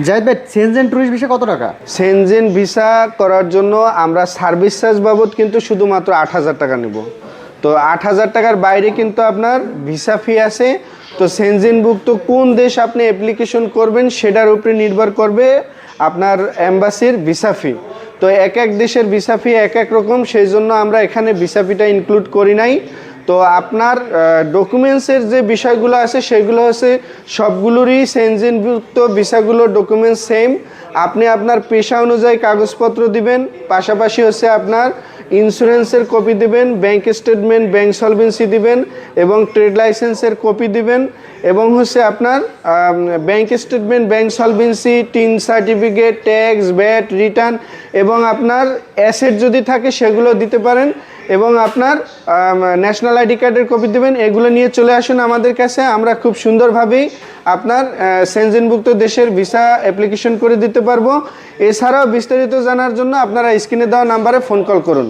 জাহিদ ভাই, Shenzhen tourist visa কত টাকা? সেনজেন ভিসা করার জন্য আমরা সার্ভিস চার্জ বাবদ কিন্তু শুধুমাত্র 8,000 টাকা নেব। তো 8,000 টাকার বাইরে কিন্তু আপনার ভিসা ফি আছে। তো সেনজেনভুক্ত কোন দেশ আপনি অ্যাপ্লিকেশন করবেন সেটার উপরে নির্ভর করবে আপনার অ্যাম্বাসির ভিসা ফি। তো এক এক দেশের ভিসা ফি এক এক রকম, সেই জন্য আমরা এখানে ভিসা ফিটা ইনক্লুড করি নাই। তো আপনার ডকুমেন্টসের যে বিষয়গুলো আছে সেগুলো হচ্ছে সবগুলোরই সেনজেনভুক্ত ভিসাগুলোর ডকুমেন্টস সেম। আপনি আপনার পেশা অনুযায়ী কাগজপত্র দিবেন, পাশাপাশি হচ্ছে আপনার ইন্স্যুরেন্সের কপি দিবেন, ব্যাংক স্টেটমেন্ট, ব্যাংক সলভেন্সি দিবেন এবং ট্রেড লাইসেন্সের কপি দিবেন এবং হচ্ছে আপনার bank statement, bank solvency, tin certificate, tax, VAT return এবং আপনার অ্যাসেট যদি থাকে সেগুলো দিতে পারেন এবং আপনার ন্যাশনাল আইডি কার্ডের কপি দেবেন। এগুলো নিয়ে চলে আসুন আমাদের কাছে, আমরা খুব সুন্দরভাবেই আপনার সেনজেনভুক্ত দেশের ভিসা অ্যাপ্লিকেশন করে দিতে পারবো। এছাড়াও বিস্তারিত জানার জন্য আপনারা স্ক্রিনে দেওয়া নাম্বারে ফোন কল করুন।